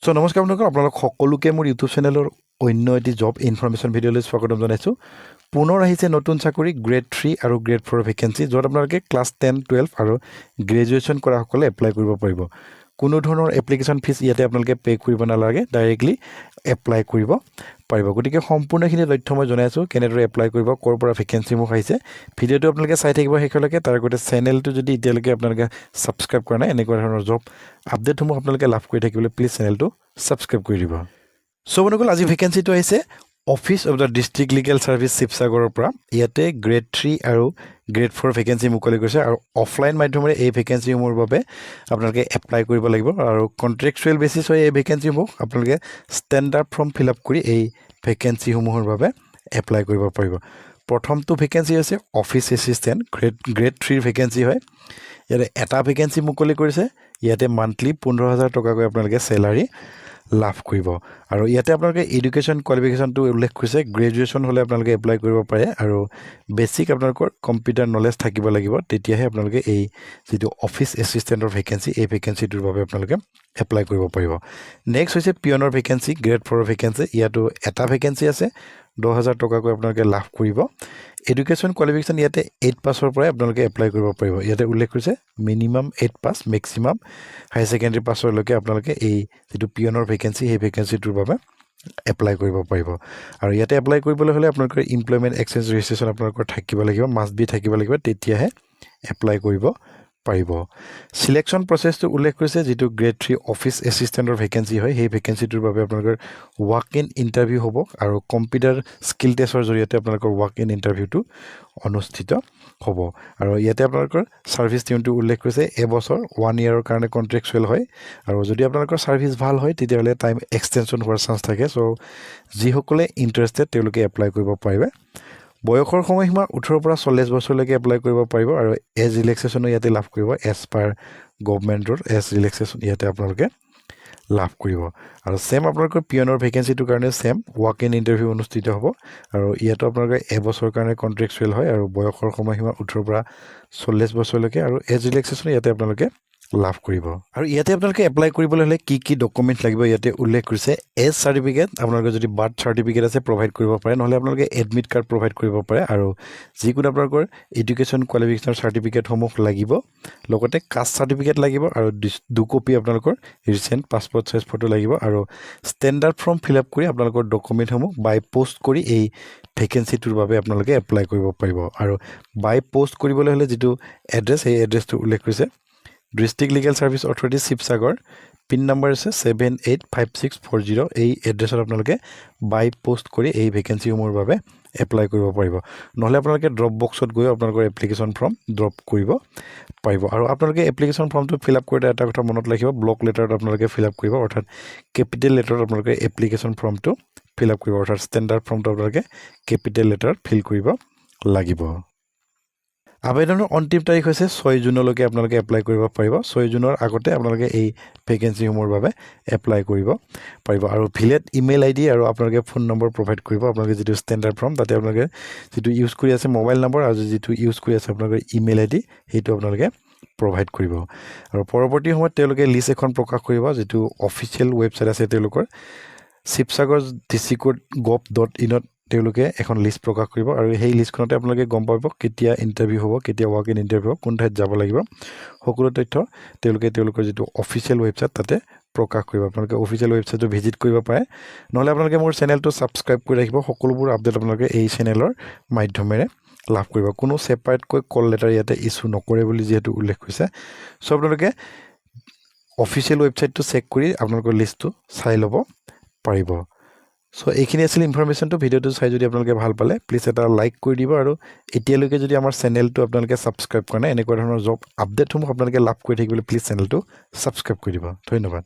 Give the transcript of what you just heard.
So নমস্কাৰ বন্ধুসকল, আপোনালোক সকলোকে মোৰ ইউটিউব চেনেলৰ অন্য এটি জব ইনফৰমেশ্যন ভিডিঅ'লৈ স্বাগতম জনাইছোঁ। পুনৰ আহিছে নতুন চাকৰি গ্ৰেড 3 আৰু গ্ৰেড 4 ভেকেঞ্চি, য'ত আপোনালোকে ক্লাছ 10, 12 আৰু গ্ৰেজুৱেশ্যন কৰাসকলে এপ্লাই কৰিব পাৰিব। কোনো ধৰণৰ এপ্লিকেশ্যন ফিজ ইয়াতে আপোনালোকে পে' কৰিব নালাগে, ডাইৰেক্টলি এপ্লাই কৰিব পাৰিব। গতিকে সম্পূৰ্ণখিনি তথ্য মই জনাইছোঁ, কেনেদৰে এপ্লাই কৰিব, ক'ৰ পৰা ভেকেঞ্চিসমূহ আহিছে। ভিডিঅ'টো আপোনালোকে চাই থাকিব শেষলৈকে। তাৰ আগতে চেনেলটো যদি এতিয়ালৈকে আপোনালোকে ছাবস্ক্ৰাইব কৰা নাই, এনেকুৱা ধৰণৰ জব আপডেটসমূহ আপোনালোকে লাভ কৰি থাকিবলৈ প্লিজ চেনেলটো ছাবস্ক্ৰাইব কৰি দিব। চ' বন্ধুসকল, আজি ভেকেঞ্চিটো আহিছে office of the district legal service শিৱসাগৰৰ পৰা। ইয়াতে গ্ৰেড 3 আৰু গ্ৰেড 4 ভেকেঞ্চি মুকলি কৰিছে, আৰু অফলাইন মাধ্যমেৰে এই ভেকেঞ্চিসমূহৰ বাবে আপোনালোকে এপ্লাই কৰিব লাগিব। আৰু কণ্ট্ৰেকচুৱেল বেচিছ হয় এই ভেকেঞ্চিসমূহ। আপোনালোকে ষ্টেণ্ডাৰ্ড ফৰ্ম ফিল আপ কৰি এই ভেকেঞ্চিসমূহৰ বাবে এপ্লাই কৰিব পাৰিব। প্ৰথমটো ভেকেঞ্চি হৈছে অফিচ এছিষ্টেণ্ট, গ্ৰেড 3 ভেকেঞ্চি হয়। ইয়াতে এটা ভেকেঞ্চি মুকলি কৰিছে। ইয়াতে মান্থলি 15,000 টকাকৈ আপোনালোকে চেলাৰী লাভ কৰিব। আৰু ইয়াতে আপোনালোকে এডুকেশ্যন কোৱালিফিকেশ্যনটো উল্লেখ কৰিছে। গ্ৰেজুৱেশ্যন হ'লে আপোনালোকে এপ্লাই কৰিব পাৰে, আৰু বেছিক আপোনালোকৰ কম্পিউটাৰ নলেজ থাকিব লাগিব। তেতিয়াহে আপোনালোকে এই যিটো অফিচ এছিষ্টেণ্টৰ ভেকেঞ্চি, এই ভেকেঞ্চিটোৰ বাবে আপোনালোকে এপ্লাই কৰিব পাৰিব। নেক্সট হৈছে পিয়নৰ ভেকেঞ্চি, গ্ৰেড 4 ভেকেঞ্চি। ইয়াতো এটা ভেকেঞ্চি আছে, 10,000 টকাকৈ আপোনালোকে লাভ কৰিব। এডুকেশ্যন কোৱালিফিকেশ্যন ইয়াতে 8 পাছৰ পৰাই আপোনালোকে এপ্লাই কৰিব পাৰিব। ইয়াতে উল্লেখ কৰিছে মিনিমাম 8 পাছ, মেক্সিমাম হায়াৰ ছেকেণ্ডেৰী পাছৰলৈকে আপোনালোকে এই যিটো পিয়নৰ ভেকেঞ্চি, সেই ভেকেঞ্চিটোৰ বাবে এপ্লাই কৰিব পাৰিব। আৰু ইয়াতে এপ্লাই কৰিবলৈ হ'লে আপোনালোকৰ ইমপ্লয়মেণ্ট এক্সচেঞ্জ ৰেজিষ্ট্ৰেশ্যন আপোনালোকৰ থাকিব লাগিব, মাষ্ট বি থাকিব লাগিব, তেতিয়াহে এপ্লাই কৰিব পাৰিব। চিলেকশ্যন প্ৰচেছটো উল্লেখ কৰিছে, যিটো গ্ৰেড 3 অফিচ এছিষ্টেণ্টৰ ভেকেঞ্চি হয়, সেই ভেকেঞ্চিটোৰ বাবে আপোনালোকৰ ৱাক ইন ইণ্টাৰভিউ হ'ব, আৰু কম্পিউটাৰ স্কিল টেষ্টৰ জৰিয়তে আপোনালোকৰ ৱাক ইন ইণ্টাৰভিউটো অনুষ্ঠিত হ'ব। আৰু ইয়াতে আপোনালোকৰ ছাৰ্ভিচ টিমটো উল্লেখ কৰিছে, এবছৰ 1 ইয়াৰৰ কাৰণে কণ্ট্ৰেকচুৱেল হয়। আৰু যদি আপোনালোকৰ ছাৰ্ভিচ ভাল হয়, তেতিয়াহ'লে টাইম এক্সটেনশ্যন হোৱাৰ চান্স থাকে। চ' যিসকলে ইণ্টাৰেষ্টেড তেওঁলোকে এপ্লাই কৰিব পাৰিব। বয়সৰ সময়সীমা 18 পৰা 40 বছৰলৈকে এপ্লাই কৰিব পাৰিব, আৰু এজ ৰিলেক্সেশ্যনো ইয়াতে লাভ কৰিব। এজ পাৰ গভমেণ্টৰ এজ ৰিলেক্সেশ্যন ইয়াতে আপোনালোকে লাভ কৰিব। আৰু ছেম আপোনালোকৰ পিয়নৰ ভেকেঞ্চিটোৰ কাৰণে ছেম ৱাক ইন ইণ্টাৰভিউ অনুষ্ঠিত হ'ব। আৰু ইয়াতো আপোনালোকে এবছৰৰ কাৰণে কণ্ট্ৰেকচুৱেল হয়, আৰু বয়সৰ সময়সীমা 18 পৰা 40 বছৰলৈকে, আৰু এজ ৰিলেক্সেশ্যন ইয়াতে আপোনালোকে লাভ কৰিব। আৰু ইয়াতে আপোনালোকে এপ্লাই কৰিবলৈ হ'লে কি কি ডকুমেণ্ট লাগিব ইয়াতে উল্লেখ কৰিছে। এজ চাৰ্টিফিকেট, আপোনালোকৰ যদি বাৰ্থ চাৰ্টিফিকেট আছে প্ৰভাইড কৰিব পাৰে, নহ'লে আপোনালোকে এডমিট কাৰ্ড প্ৰভাইড কৰিব পাৰে। আৰু যিকোনো আপোনালোকৰ এডুকেশ্যন কোৱালিফিকেশ্যনৰ চাৰ্টিফিকেটসমূহ লাগিব, লগতে কাষ্ট চাৰ্টিফিকেট লাগিব, আৰু 2 কপি আপোনালোকৰ ৰিচেণ্ট পাছপৰ্ট চাইজ ফটো লাগিব। আৰু ষ্টেণ্ডাৰ্ড ফৰ্ম ফিল আপ কৰি আপোনালোকৰ ডকুমেণ্টসমূহ বাই পোষ্ট কৰি এই ভেকেঞ্চিটোৰ বাবে আপোনালোকে এপ্লাই কৰিব পাৰিব। আৰু বাই পোষ্ট কৰিবলৈ হ'লে যিটো এড্ৰেছ, সেই এড্ৰেছটো উল্লেখ কৰিছে, district legal service authority Sivasagar, pin number আছে 785640। এই এড্ৰেছত আপোনালোকে বাই পোষ্ট কৰি এই ভেকেঞ্চিসমূহৰ বাবে এপ্লাই কৰিব পাৰিব। নহ'লে আপোনালোকে ড্ৰপ বক্সত গৈ আপোনালোকৰ এপ্লিকেশ্যন ফৰ্ম ড্ৰপ কৰিব পাৰিব। আৰু আপোনালোকে এপ্লিকেশ্যন ফৰ্মটো ফিল আপ কৰোঁতে এটা কথা মনত ৰাখিব, ব্লক লেটাৰত আপোনালোকে ফিল আপ কৰিব, অৰ্থাৎ কেপিটেল লেটাৰত আপোনালোকে এপ্লিকেশ্যন ফৰ্মটো ফিল আপ কৰিব, অৰ্থাৎ ষ্টেণ্ডাৰ্ড ফৰ্মটো আপোনালোকে কেপিটেল লেটাৰত ফিল কৰিব লাগিব। আবেদনৰ অন্তিম তাৰিখ হৈছে 6 জুনলৈকে আপোনালোকে এপ্লাই কৰিব পাৰিব। 6 জুনৰ আগতে আপোনালোকে এই ভেকেঞ্চিসমূহৰ বাবে এপ্লাই কৰিব পাৰিব। আৰু ভিলেট ইমেইল ID আৰু আপোনালোকে ফোন নম্বৰ প্ৰভাইড কৰিব। আপোনালোকে যিটো ষ্টেণ্ডাৰ্ড ফৰ্ম, তাতে আপোনালোকে যিটো ইউজ কৰি আছে মোবাইল নম্বৰ, আৰু যিটো ইউজ কৰি আছে আপোনালোকৰ ইমেইল ID, সেইটো আপোনালোকে প্ৰভাইড কৰিব। আৰু পৰৱৰ্তী সময়ত তেওঁলোকে লিষ্ট এখন প্ৰকাশ কৰিব, যিটো অফিচিয়েল ৱেবছাইট আছে তেওঁলোকৰ, শিৱসাগৰ district.gov.in তেওঁলোকে এখন লিষ্ট প্ৰকাশ কৰিব। আৰু সেই লিষ্টখনতে আপোনালোকে গম পাব কেতিয়া ইণ্টাৰভিউ হ'ব, কেতিয়া ৱাক ইন ইণ্টাৰভিউ হ'ব, কোন ঠাইত যাব লাগিব, সকলো তথ্য তেওঁলোকে তেওঁলোকৰ যিটো অফিচিয়েল ৱেবছাইট তাতে প্ৰকাশ কৰিব। আপোনালোকে অফিচিয়েল ৱেবছাইটটো ভিজিট কৰিব পাৰে, নহ'লে আপোনালোকে মোৰ চেনেলটো ছাবস্ক্ৰাইব কৰি ৰাখিব। সকলোবোৰ আপডেট আপোনালোকে এই চেনেলৰ মাধ্যমেৰে লাভ কৰিব। কোনো ছেপাৰেটকৈ কল লেটাৰ ইয়াতে ইছ্যু নকৰে বুলি যিহেতু উল্লেখ কৰিছে। চ' আপোনালোকে অফিচিয়েল ৱেবছাইটটো চেক কৰি আপোনালোকৰ লিষ্টটো চাই ল'ব পাৰিব। চ' এইখিনি আছিল ইনফৰমেশ্যনটো। ভিডিঅ'টো চাই যদি আপোনালোকে ভাল পালে, প্লিজ এটা লাইক কৰি দিব। আৰু এতিয়ালৈকে যদি আমাৰ চেনেলটো আপোনালোকে ছাবস্ক্ৰাইব কৰা নাই, এনেকুৱা ধৰণৰ জব আপডেটসমূহ আপোনালোকে লাভ কৰি থাকিবলৈ প্লিজ চেনেলটো ছাবস্ক্ৰাইব কৰি দিব। ধন্যবাদ।